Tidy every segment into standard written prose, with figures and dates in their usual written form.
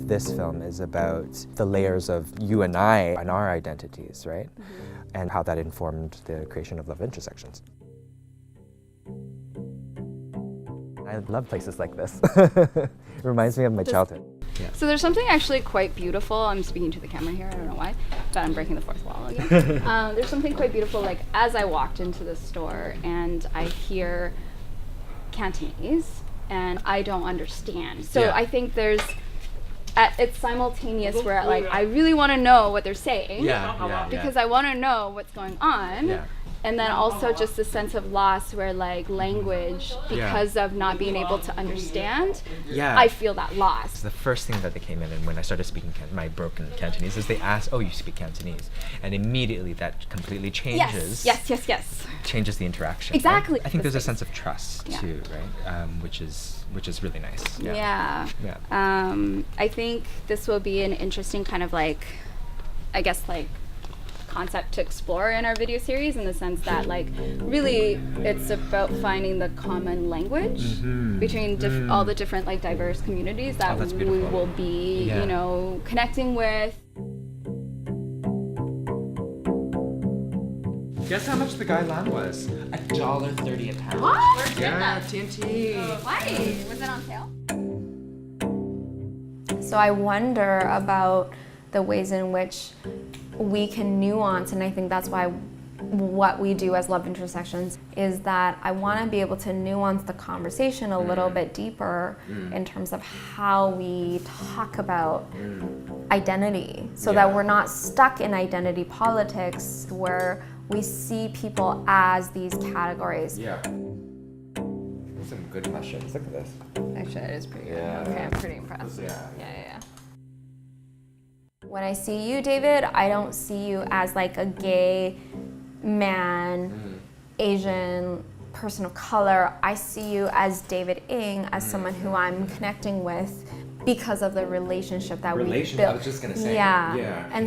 this film is about the layers of you and I and our identities, right? And how that informed the creation of Love Intersections. I love places like this. It reminds me of my childhood. Yeah. So there's something actually quite beautiful. I'm speaking to the camera here, I don't know why, but I'm breaking the fourth wall again. There's something quite beautiful, like as I walked into the store and I hear Cantonese and I don't understand. So I think it's simultaneous where like I really want to know what they're saying because I want to know what's going on. And then also just a sense of loss where like language, because of not being able to understand, I feel that loss. The first thing that they came in and when I started speaking my broken Cantonese is they asked, oh, you speak Cantonese? And immediately that completely changes. Yes. Changes the interaction. Exactly. Right? I think there's a sense of trust too, right? Which is really nice. I think this will be an interesting kind of like, I guess like, concept to explore in our video series, in the sense that like really it's about finding the common language between all the different like diverse communities that we will be you know, connecting with. Guess how much the Gai Lan was? $1.30 a pound. What? Where'd you get that? TNT. Why? Was it on sale? So I wonder about the ways in which we can nuance, and I think that's why what we do as Love Intersections is that I want to be able to nuance the conversation a little bit deeper in terms of how we talk about identity, so that we're not stuck in identity politics where we see people as these categories. There's some good questions. Look at this. Actually, it is pretty good. Okay, I'm pretty impressed. Yeah. When I see you, David, I don't see you as like a gay man, Asian person of color. I see you as David Ng, as someone who I'm connecting with because of the relationship that we built. I was just gonna say. Yeah, I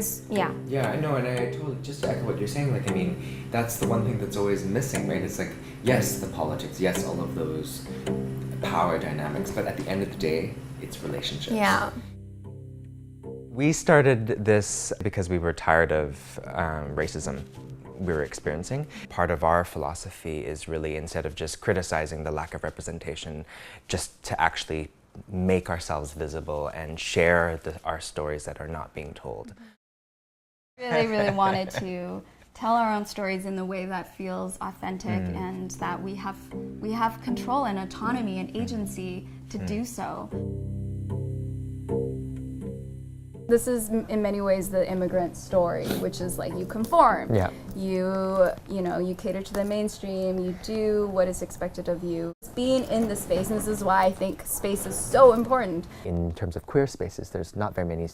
know, and I totally just to echo what you're saying. Like, I mean, that's the one thing that's always missing, right? It's like, yes, the politics, yes, all of those power dynamics, but at the end of the day, it's relationships. Yeah. We started this because we were tired of racism we were experiencing. Part of our philosophy is really, instead of just criticizing the lack of representation, just to actually make ourselves visible and share our stories that are not being told. Really wanted to tell our own stories in the way that feels authentic and that we have control and autonomy and agency to do so. This is in many ways the immigrant story, which is like you conform. You cater to the mainstream, you do what is expected of you. Being in the space, and this is why I think space is so important. In terms of queer spaces, there's not very many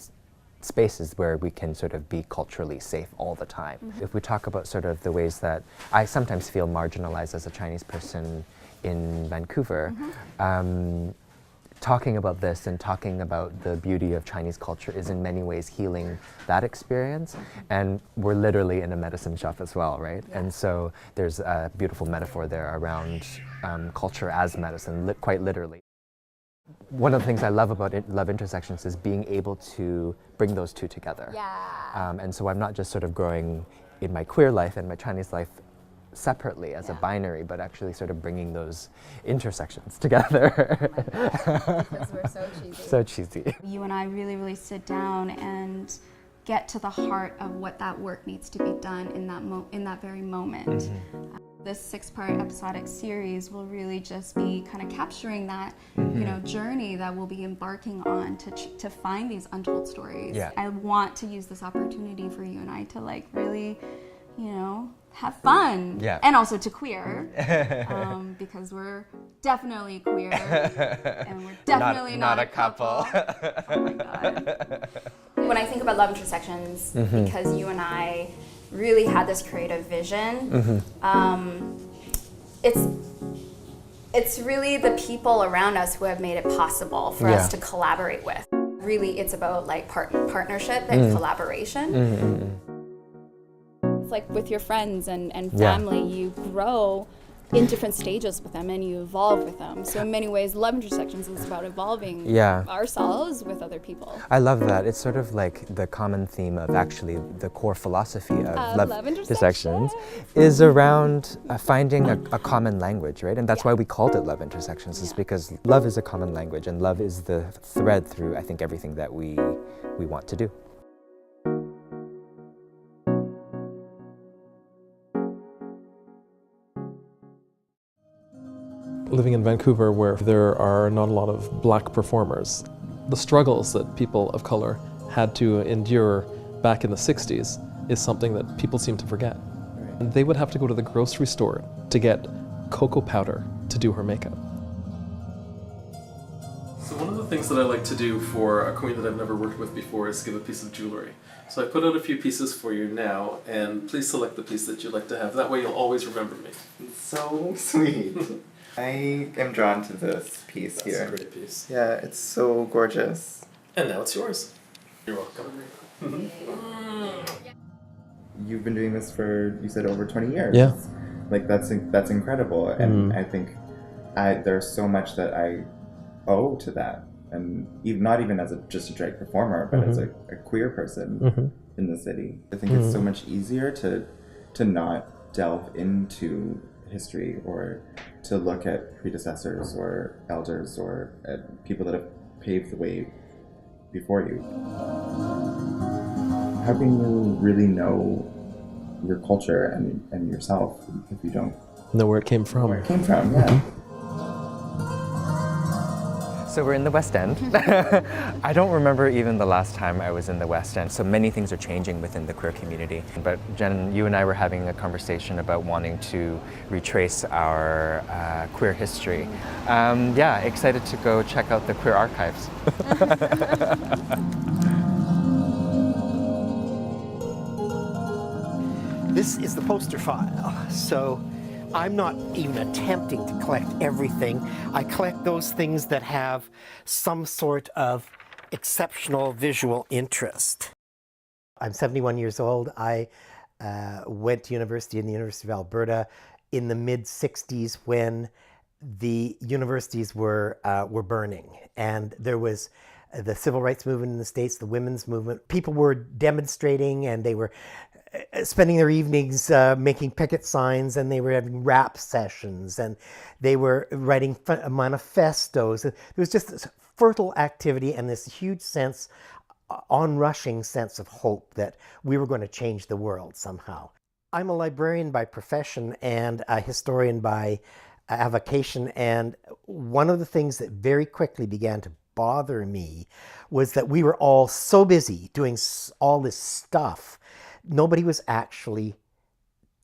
spaces where we can sort of be culturally safe all the time. If we talk about sort of the ways that I sometimes feel marginalized as a Chinese person in Vancouver, talking about this and talking about the beauty of Chinese culture is in many ways healing that experience. And we're literally in a medicine shop as well, right? And so there's a beautiful metaphor there around culture as medicine, quite literally. One of the things I love about Love Intersections is being able to bring those two together. And so I'm not just sort of growing in my queer life and my Chinese life separately as a binary, but actually sort of bringing those intersections together. Oh my gosh, because we're so cheesy. So cheesy. You and I really sit down and get to the heart of what that work needs to be done in that very moment. This 6-part episodic series will really just be kind of capturing that journey that we'll be embarking on to find these untold stories. I want to use this opportunity for you and I to like really, have fun, and also to queer, because we're definitely queer, and we're definitely not a couple. Oh my God. When I think about Love Intersections, because you and I really had this creative vision, it's really the people around us who have made it possible for us to collaborate with. Really, it's about like partnership and collaboration. Like with your friends and family, you grow in different stages with them and you evolve with them. So in many ways, Love Intersections is about evolving ourselves with other people. I love that. It's sort of like the common theme of actually the core philosophy of Love Intersections is around finding a common language, right? And that's why we called it Love Intersections, is because love is a common language and love is the thread through, I think, everything that we want to do. Living in Vancouver, where there are not a lot of black performers, the struggles that people of color had to endure back in the 60s is something that people seem to forget. And they would have to go to the grocery store to get cocoa powder to do her makeup. So one of the things that I like to do for a queen that I've never worked with before is give a piece of jewelry. So I put out a few pieces for you now, and please select the piece that you'd like to have. That way you'll always remember me. So sweet. I am drawn to this piece here. That's a great piece. Yeah, it's so gorgeous. And now it's yours. You're welcome. You've been doing this for, you said, over 20 years. Yeah. Like, that's incredible. And I think there's so much that I owe to that. And even, not even as just a drag performer, but as a queer person in the city. I think it's so much easier to not delve into history or to look at predecessors or elders or people that have paved the way before you. How can you really know your culture and yourself if you don't know where it came from? Where it came from, yeah. So we're in the West End. I don't remember even the last time I was in the West End, so many things are changing within the queer community. But Jen, you and I were having a conversation about wanting to retrace our queer history. Yeah, excited to go check out the queer archives. This is the poster file, so I'm not even attempting to collect everything. I collect those things that have some sort of exceptional visual interest. I'm 71 years old. I went to university in the University of Alberta in the mid-60s when the universities were burning, and there was the civil rights movement in the States, the women's movement. People were demonstrating, and they were spending their evenings making picket signs, and they were having rap sessions, and they were writing manifestos. There was just this fertile activity and this huge sense, onrushing sense of hope that we were going to change the world somehow. I'm a librarian by profession and a historian by avocation, and one of the things that very quickly began to bother me was that we were all so busy doing all this stuff. Nobody was actually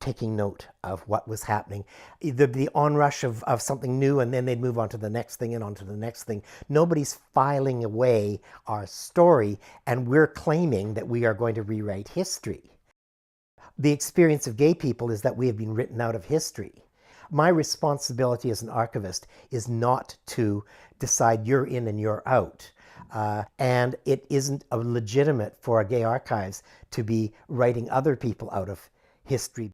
taking note of what was happening. The onrush of something new, and then they'd move on to the next thing and on to the next thing. Nobody's filing away our story, and we're claiming that we are going to rewrite history. The experience of gay people is that we have been written out of history. My responsibility as an archivist is not to decide you're in and you're out. And it isn't legitimate for a gay archives to be writing other people out of history.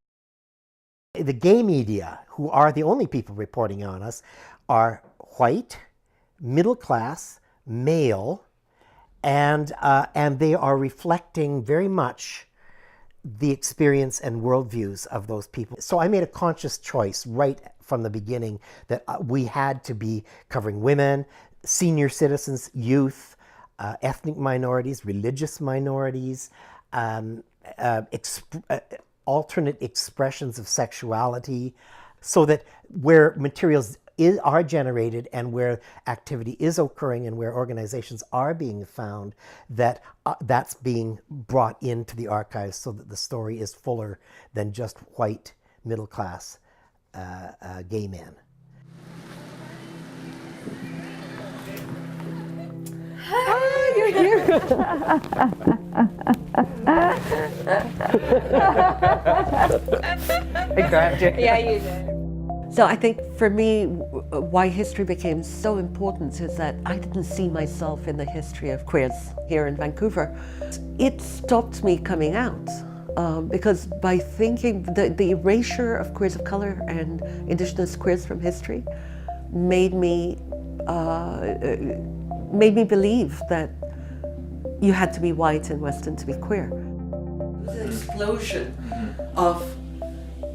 The gay media, who are the only people reporting on us, are white, middle class, male, and they are reflecting very much the experience and worldviews of those people. So I made a conscious choice right from the beginning that we had to be covering women, senior citizens, youth, ethnic minorities, religious minorities, alternate expressions of sexuality, so that where materials are generated and where activity is occurring and where organizations are being found, that that's being brought into the archives so that the story is fuller than just white, middle class gay men. Hi, you're here. I grabbed you. Yeah, you did. So I think for me, why history became so important is that I didn't see myself in the history of queers here in Vancouver. It stopped me coming out. Because by thinking, the erasure of queers of color and Indigenous queers from history made me believe that you had to be white and Western to be queer. The explosion of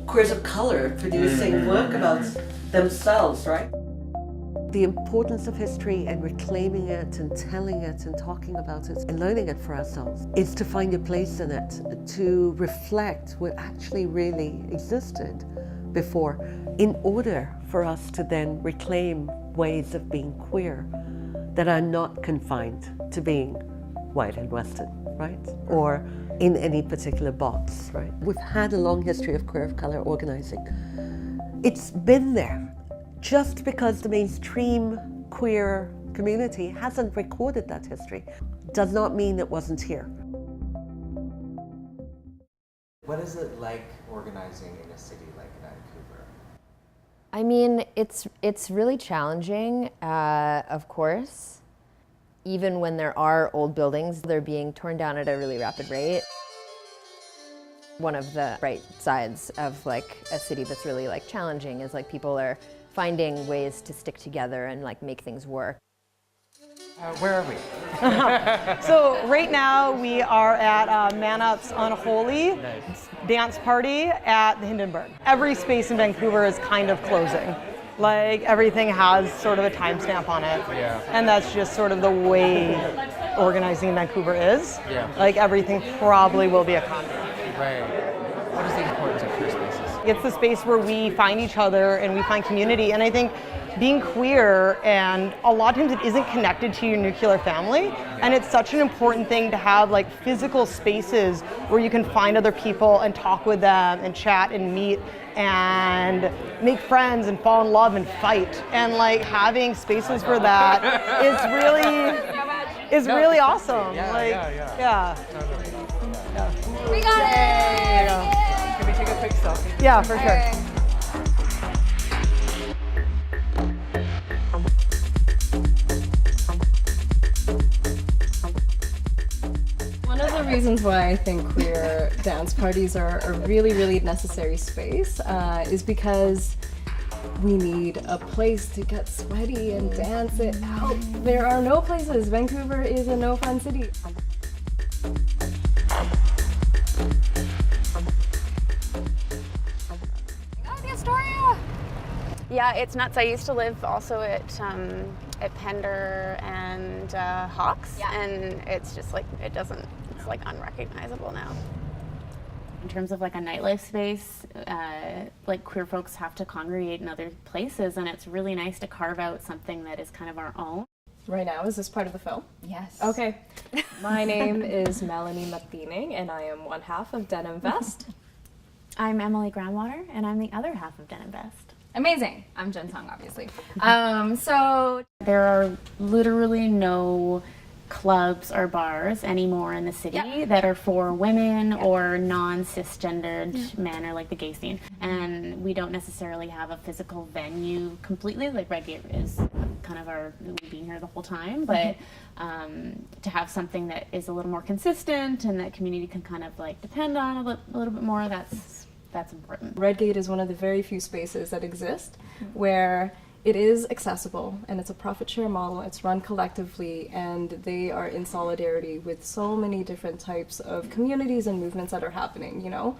queers of color producing work about themselves, right? The importance of history and reclaiming it and telling it and talking about it and learning it for ourselves is to find a place in it, to reflect what actually really existed before, in order for us to then reclaim ways of being queer that are not confined to being white and Western, right? Or in any particular box, right? We've had a long history of queer of color organizing. It's been there. Just because the mainstream queer community hasn't recorded that history does not mean it wasn't here. What is it like organizing in a city like Vancouver? I mean, it's really challenging, of course. Even when there are old buildings, they're being torn down at a really rapid rate. One of the bright sides of like a city that's really like challenging is like people are finding ways to stick together and like make things work. Where are we? So right now we are at Man Up's Unholy dance party at the Hindenburg. Every space in Vancouver is kind of closing. Like everything has sort of a timestamp on it. Yeah. And that's just sort of the way organizing in Vancouver is. Yeah. Like everything probably will be a conduit. Right. What is the importance of queer spaces? It's the space where we find each other and we find community. And I think being queer, and a lot of times it isn't connected to your nuclear family, and it's such an important thing to have like physical spaces where you can find other people and talk with them and chat and meet and make friends and fall in love and fight. And like having spaces for that is really awesome. Yeah. We got it! Can we take a quick selfie? Yeah, for sure. One of the reasons why I think queer dance parties are a really, really necessary space is because we need a place to get sweaty and dance it out. There are no places. Vancouver is a no fun city. Yeah, it's nuts. I used to live also at Pender and Hawks, and it's just like it's like unrecognizable now. In terms of like a nightlife space, like queer folks have to congregate in other places, and it's really nice to carve out something that is kind of our own. Right now, is this part of the film? Yes. Okay. My name is Melanie McBeaning, and I am one half of Denim Vest. I'm Emily Groundwater, and I'm the other half of Denim Vest. Amazing. I'm Jen Song, obviously. So there are literally no clubs or bars anymore in the city that are for women or non-cisgendered men or like the gay scene. And we don't necessarily have a physical venue completely, like Red Gate is kind of we've been here the whole time, but to have something that is a little more consistent and that community can kind of like depend on a little bit more, that's important. Red Gate is one of the very few spaces that exist where it is accessible and it's a profit share model. It's run collectively and they are in solidarity with so many different types of communities and movements that are happening, you know?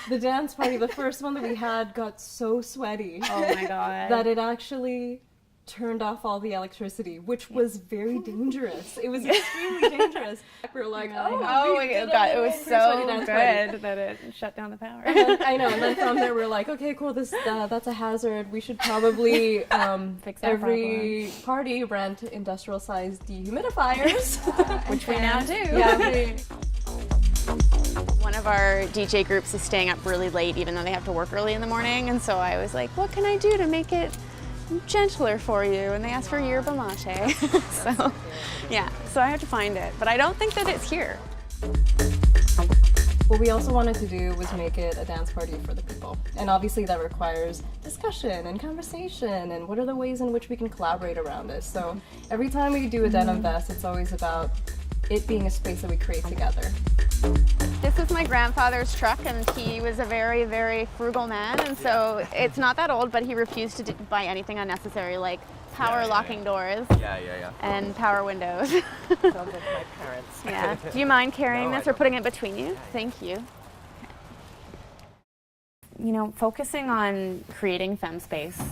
The dance party, the first one that we had, got so sweaty. Oh my God. That it actually turned off all the electricity, which was very dangerous. It was extremely dangerous. We were like, God, it was so good that it shut down the power. And then, I know, and then from there we're like, okay, cool, that's a hazard. We should probably fix that every party rent industrial-sized dehumidifiers, which we now do. Yeah. One of our DJ groups is staying up really late, even though they have to work early in the morning, and so I was like, what can I do to make it gentler for you? And they asked for yerba mate. So I have to find it, but I don't think that it's here. What we also wanted to do was make it a dance party for the people, and obviously that requires discussion and conversation and what are the ways in which we can collaborate around this. So every time we do a Denim Fest, it's always about it being a space that we create together. This is my grandfather's truck, and he was a very, very frugal man, and so it's not that old, but he refused to buy anything unnecessary, like power locking doors and power windows. Sounds like my parents. Yeah. Do you mind carrying this or putting it between you? Thank you. You know, focusing on creating femme space,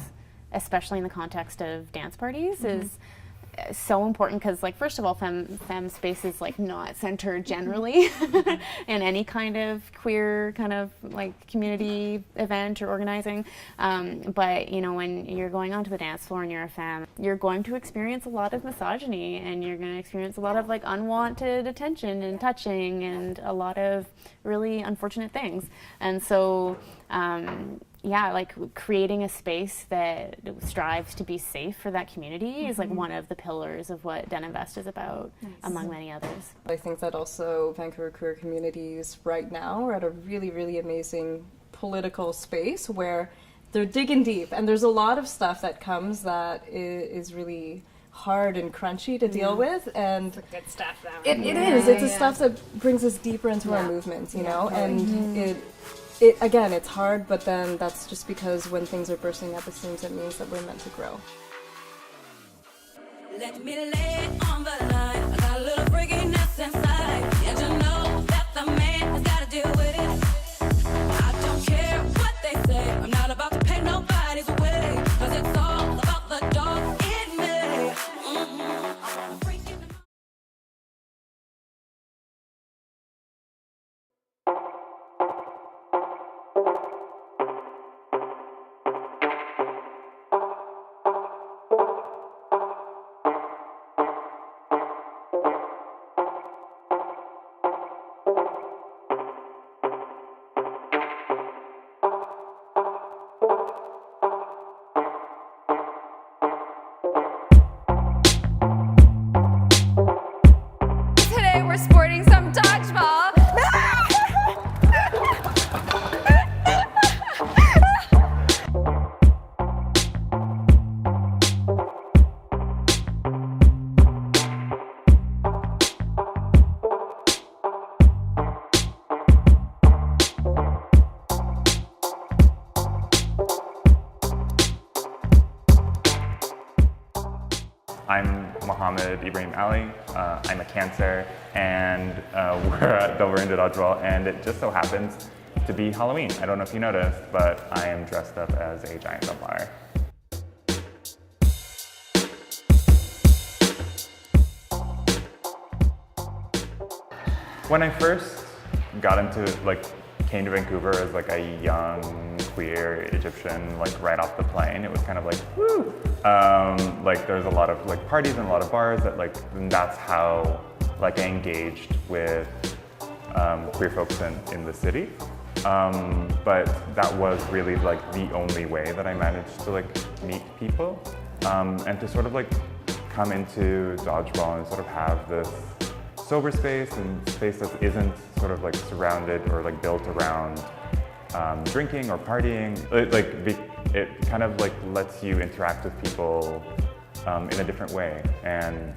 especially in the context of dance parties, is so important because, like, first of all, femme space is like not centered generally in any kind of queer kind of like community event or organizing. But you know, when you're going onto the dance floor and you're a femme, you're going to experience a lot of misogyny, and you're going to experience a lot of like unwanted attention and touching and a lot of really unfortunate things. And so yeah, like creating a space that strives to be safe for that community is like one of the pillars of what Den Invest is about, among many others. I think that also Vancouver queer communities right now are at a really, really amazing political space where they're digging deep, and there's a lot of stuff that comes that is really hard and crunchy to deal with, and It's good stuff, though. it is. It's the stuff that brings us deeper into our movements, you know, and again, it's hard, but then that's just because when things are bursting at the seams, it means that we're meant to grow. Let me lay it on the line. I got a little freakiness inside. Yeah, you know that the man has got to deal with it. I don't care what they say. I'm not about to pay nobody's way. 'Cause it's all about the dog in me. I'm freaking. Today we're sporting some dodgeball. I'm Mohammed Ibrahim Ali. I'm a Cancer, and we're at the Verinda Dodgeball, and it just so happens to be Halloween. I don't know if you noticed, but I am dressed up as a giant sunflower. When I first got into, came to Vancouver as like a young queer Egyptian, like right off the plane, it was kind of like, woo! There's a lot of like parties and a lot of bars that and that's how I engaged with queer folks in the city. But that was really the only way that I managed to meet people and to sort of come into Dodgeball and sort of have this sober space and space that isn't sort of surrounded or built around drinking or partying. It kind of lets you interact with people in a different way and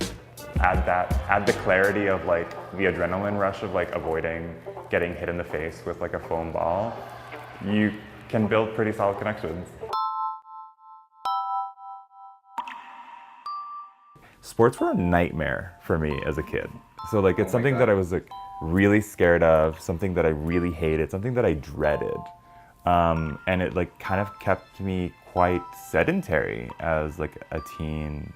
add the clarity of the adrenaline rush of avoiding getting hit in the face with a foam ball. You can build pretty solid connections. Sports were a nightmare for me as a kid. So it's something that I was really scared of, something that I really hated, something that I dreaded. And it kind of kept me quite sedentary as a teen.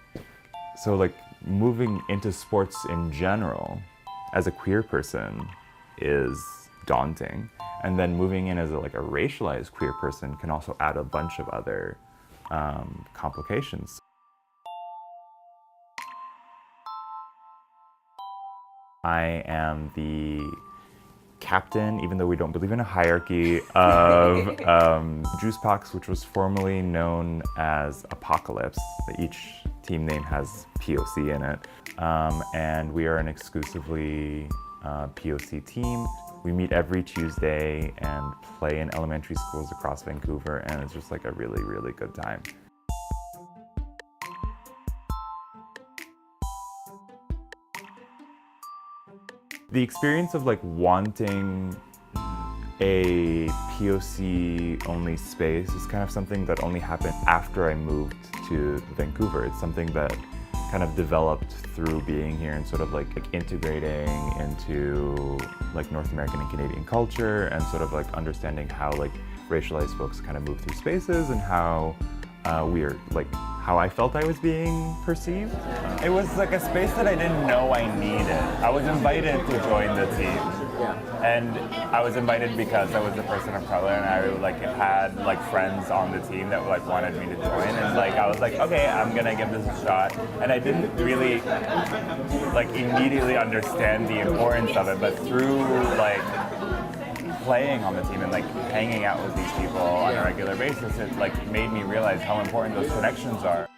So moving into sports in general as a queer person is daunting. And then moving in as a racialized queer person can also add a bunch of other complications. I am the captain, even though we don't believe in a hierarchy, of Juice Box, which was formerly known as Apocalypse. Each team name has POC in it. And we are an exclusively POC team. We meet every Tuesday and play in elementary schools across Vancouver, and it's just a really, really good time. the experience of like wanting a POC only space is kind of something that only happened after I moved to Vancouver. It's something that kind of developed through being here and sort of like integrating into like North American and Canadian culture, and sort of like understanding how like racialized folks kind of move through spaces, and how how I felt I was being perceived. It was like a space that I didn't know I needed. I was invited to join the team. And I was invited because I was a person of color, and I like had like friends on the team that like wanted me to join, and like I was like, okay, I'm gonna give this a shot. And I didn't really like immediately understand the importance of it, but through like playing on the team and like hanging out with these people on a regular basis, it like made me realize how important those connections are.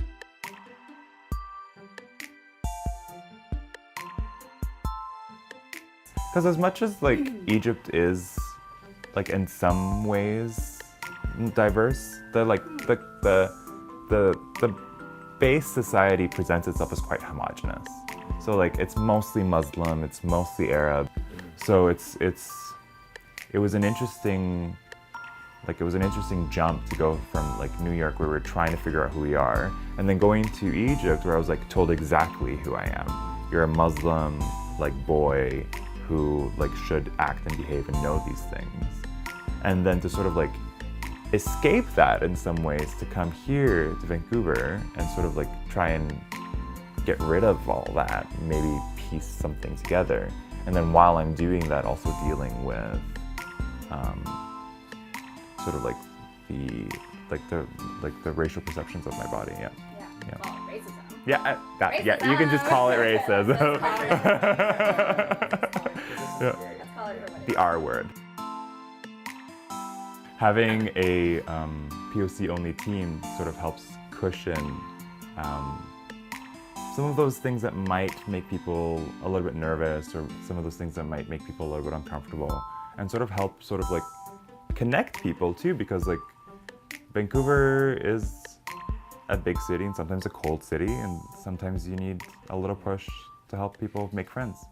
Because as much as like Egypt is like in some ways diverse, the base society presents itself as quite homogenous. So like it's mostly Muslim, it's mostly Arab. So it was an interesting jump to go from like New York, where we're trying to figure out who we are, and then going to Egypt, where I was like told exactly who I am. You're a Muslim like boy who like should act and behave and know these things. And then to sort of like escape that in some ways, to come here to Vancouver and sort of like try and get rid of all that, maybe piece something together. And then while I'm doing that, also dealing with sort of like the racial perceptions of my body. Yeah. Yeah, you can just call it racism. Yeah. The R word. Having a POC-only team sort of helps cushion some of those things that might make people a little bit nervous, or some of those things that might make people a little bit uncomfortable, and sort of help sort of like connect people too, because like Vancouver is a big city and sometimes a cold city, and sometimes you need a little push to help people make friends.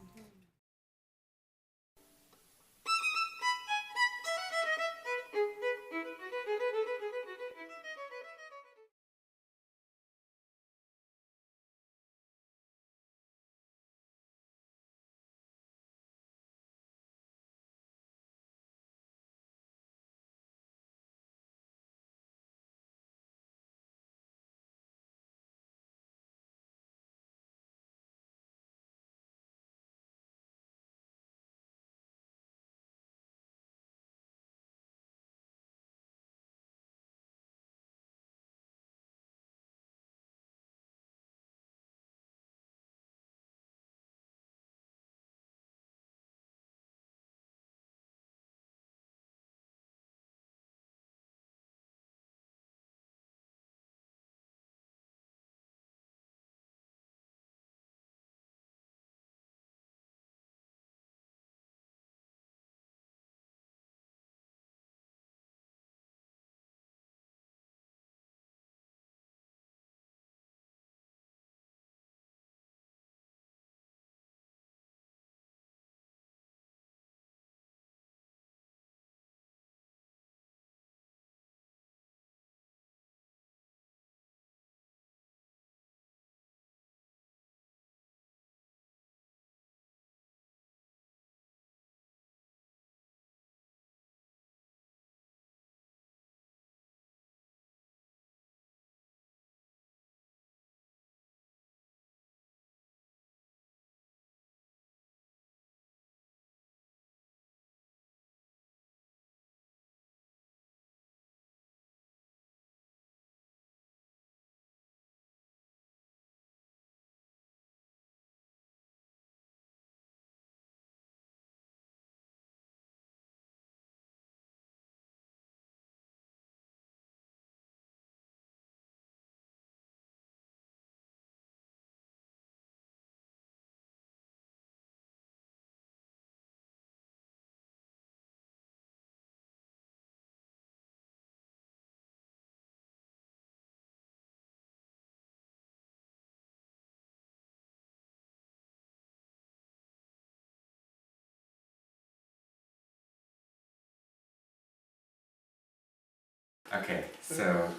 Okay, so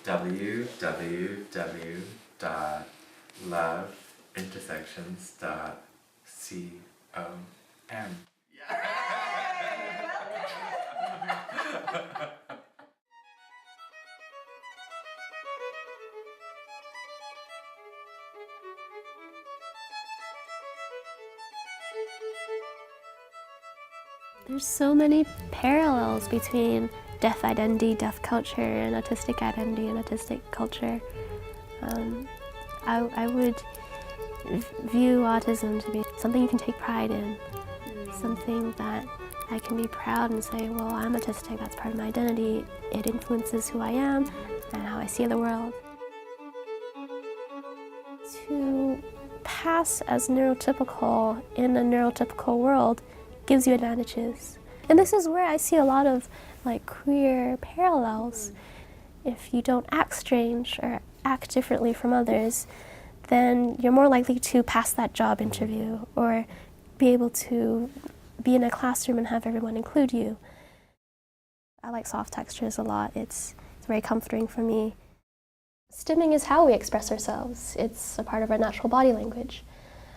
www.loveintersections.com. There's so many parallels between deaf identity, deaf culture, and autistic identity and autistic culture. I would view autism to be something you can take pride in, something that I can be proud and say, well, I'm autistic, that's part of my identity. It influences who I am and how I see the world. To pass as neurotypical in a neurotypical world gives you advantages. And this is where I see a lot of queer parallels. If you don't act strange or act differently from others, then you're more likely to pass that job interview or be able to be in a classroom and have everyone include you. I like soft textures a lot. It's very comforting for me. Stimming is how we express ourselves. It's a part of our natural body language.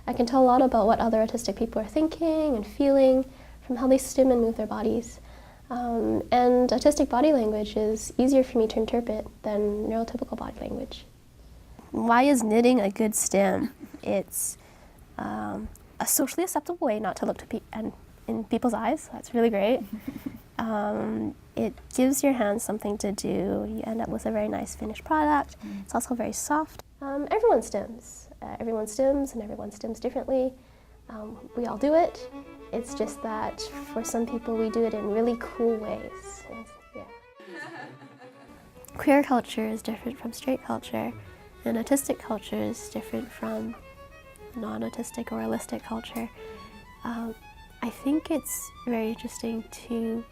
I can tell a lot about what other autistic people are thinking and feeling from how they stim and move their bodies. And autistic body language is easier for me to interpret than neurotypical body language. Why is knitting a good stim? It's a socially acceptable way not to look in people's eyes. That's really great. It gives your hands something to do. You end up with a very nice finished product. It's also very soft. Everyone stims. Everyone stims and everyone stims differently. We all do it. It's just that for some people we do it in really cool ways. Yeah. Queer culture is different from straight culture, and autistic culture is different from non-autistic or holistic culture. I think it's very interesting to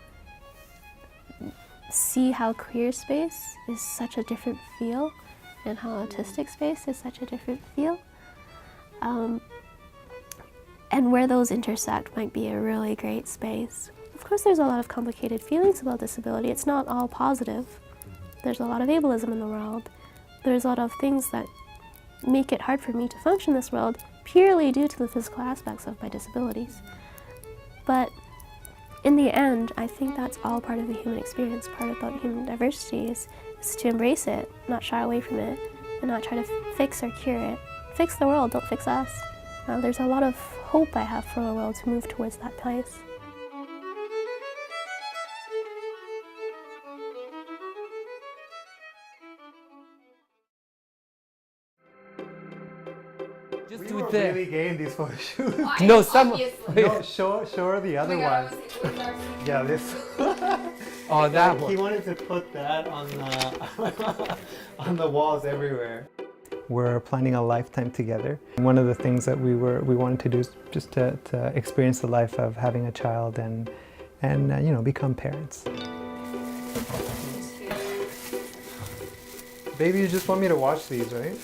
see how queer space is such a different feel and how autistic space is such a different feel. And where those intersect might be a really great space. Of course, there's a lot of complicated feelings about disability. It's not all positive. There's a lot of ableism in the world. There's a lot of things that make it hard for me to function in this world purely due to the physical aspects of my disabilities. But in the end, I think that's all part of the human experience. Part about human diversity is to embrace it, not shy away from it, and not try to fix or cure it. Fix the world, don't fix us. There's a lot of hope I have for the world to move towards that place. Just we do were it there. really gay in these photo shoots. No, some. No, show the other ones. Yeah, this. Oh, that one. He wanted to put that on the on the walls everywhere. We're planning a lifetime together. One of the things that we wanted to do is just to experience the life of having a child and you know, become parents. Baby, you just want me to watch these, right?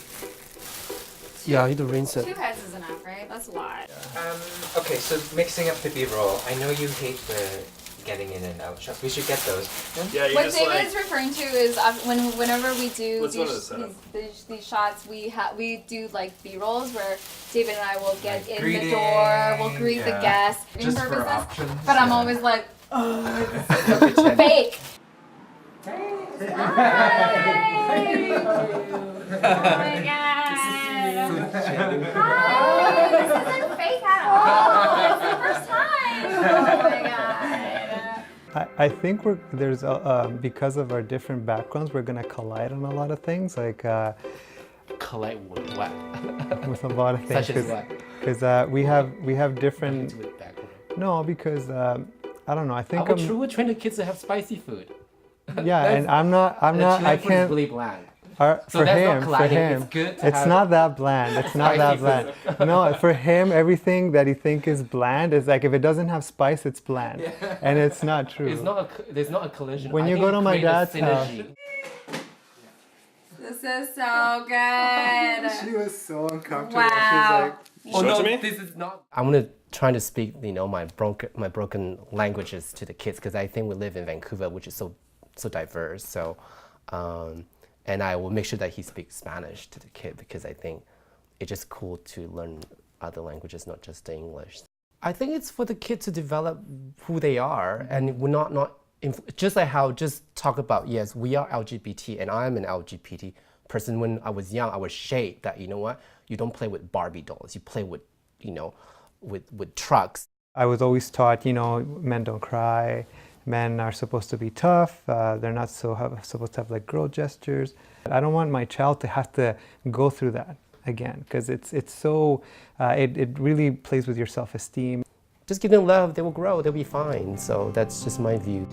Yeah, I need to rinse it. 2 heads is enough, right? That's a lot. Okay, so mixing up the B-roll. I know you hate the getting in and out shots. We should get those. Yeah, what David's referring to is whenever we do these shots, we do like B-rolls where David and I will get in the door, we'll greet the guests, just for options. But I'm always like, oh, this is fake. Hi! Oh my god! Hi! This isn't fake at all! It's the first time! Oh my god! I think there's because of our different backgrounds, we're gonna collide on a lot of things, like collide with what? With a lot of things. Such as what? Because we have different. No, because I don't know. I think we're trying to kids to have spicy food. Yeah, and I'm not. I can't. Really bland. For him, It's good to it's not that bland. It's not that bland. No, for him, everything that he think is bland is like if it doesn't have spice, it's bland, and it's not true. There's not a collision. When you go to my dad's house. This is so good. She was so uncomfortable. Wow. She's like, "Oh no, this is not." I'm gonna try to speak, my broken languages to the kids because I think we live in Vancouver, which is so so diverse. So, and I will make sure that he speaks Spanish to the kid, because I think it's just cool to learn other languages, not just the English. I think it's for the kid to develop who they are, and we're not just like how just talk about, yes, we are LGBT, and I'm an LGBT person. When I was young, I was shaped that, you know what, you don't play with Barbie dolls, you play with, you know, with trucks. I was always taught, you know, men don't cry, men are supposed to be tough, they're not supposed to have like girl gestures. I don't want my child to have to go through that again, because it's so, it really plays with your self-esteem. Just give them love, they will grow, they'll be fine. So that's just my view.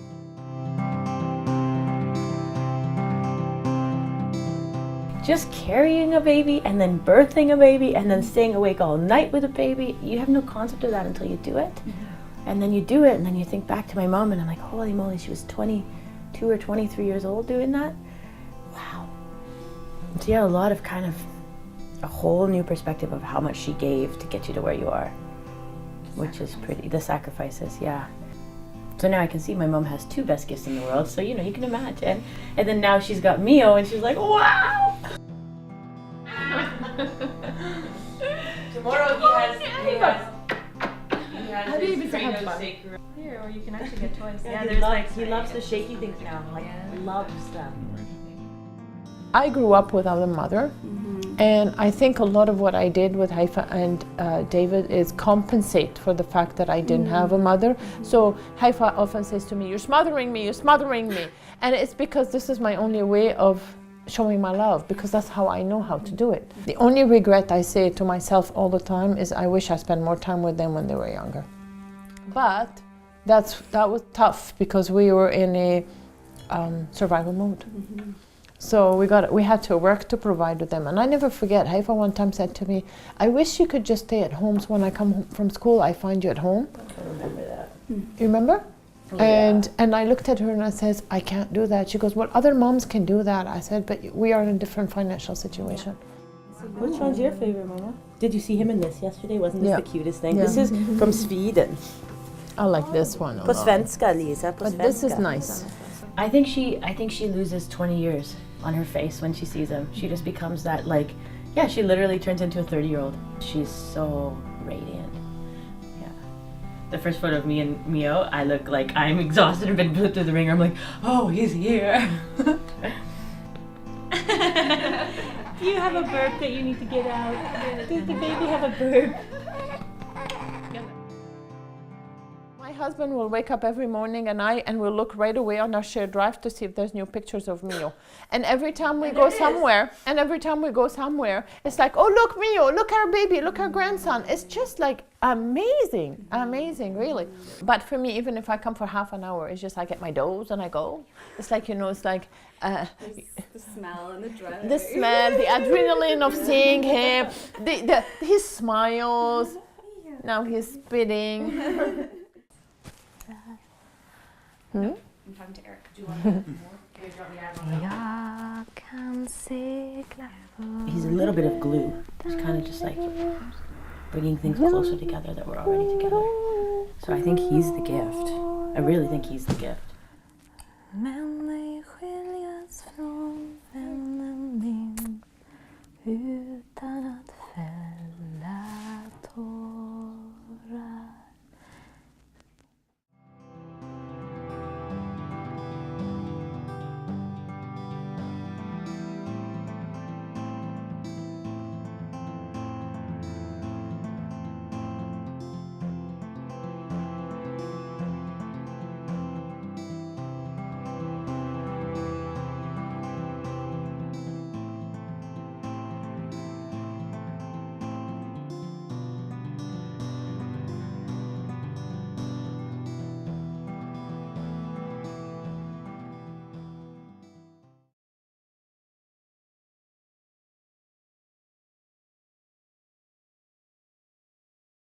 Just carrying a baby and then birthing a baby and then staying awake all night with a baby, you have no concept of that until you do it. And then you do it, and then you think back to my mom, and I'm like, holy moly, she was 22 or 23 years old doing that? Wow. So yeah, a lot of kind of a whole new perspective of how much she gave to get you to where you are, which is pretty, the sacrifices, yeah. So now I can see my mom has 2 best gifts in the world, so you know, you can imagine. And then now she's got Mio, and she's like, wow! Tomorrow he has Here, or you can actually get toys. Yeah, there's like, he loves the shaky things now, like loves them. I grew up without a mother, and I think a lot of what I did with Haifa and David is compensate for the fact that I didn't have a mother. So Haifa often says to me, you're smothering me, you're smothering me. And it's because this is my only way of showing my love, because that's how I know how to do it. The only regret I say to myself all the time is I wish I spent more time with them when they were younger. But that was tough, because we were in a survival mode. So we had to work to provide with them. And I never forget, Haifa one time said to me, I wish you could just stay at home, so when I come home from school, I find you at home. I remember that. You remember? And I looked at her and I says, I can't do that. She goes, well, other moms can do that. I said, but we are in a different financial situation. Which one's your favorite, Mama? Did you see him in this yesterday? Wasn't this the cutest thing? Yeah. This is from Sweden. I like this one a På lot. svenska, Lisa. På But this is svenska. nice. I think she loses 20 years on her face when she sees him. She just becomes that, like, yeah, she literally turns into a 30-year-old. She's so radiant. Yeah. The first photo of me and Mio, I look like I'm exhausted and been put through the ringer. I'm like, oh, he's here. Do you have a burp that you need to get out? Does the baby have a burp? My husband will wake up every morning and we'll look right away on our shared drive to see if there's new pictures of Mio. And every time we go somewhere, it's like, oh, look, Mio, look our baby, look our grandson. It's just like amazing, amazing, really. But for me, even if I come for half an hour, it's just I get my dose and I go. It's like, you know, it's like... the smell and the dread. The smell, the adrenaline of seeing him, his smiles. Now he's spitting. I'm talking to Eric. Do you want more? Can you drop me out? He's a little bit of glue. He's kind of just like bringing things closer together that were already together. So I think he's the gift. I really think he's the gift.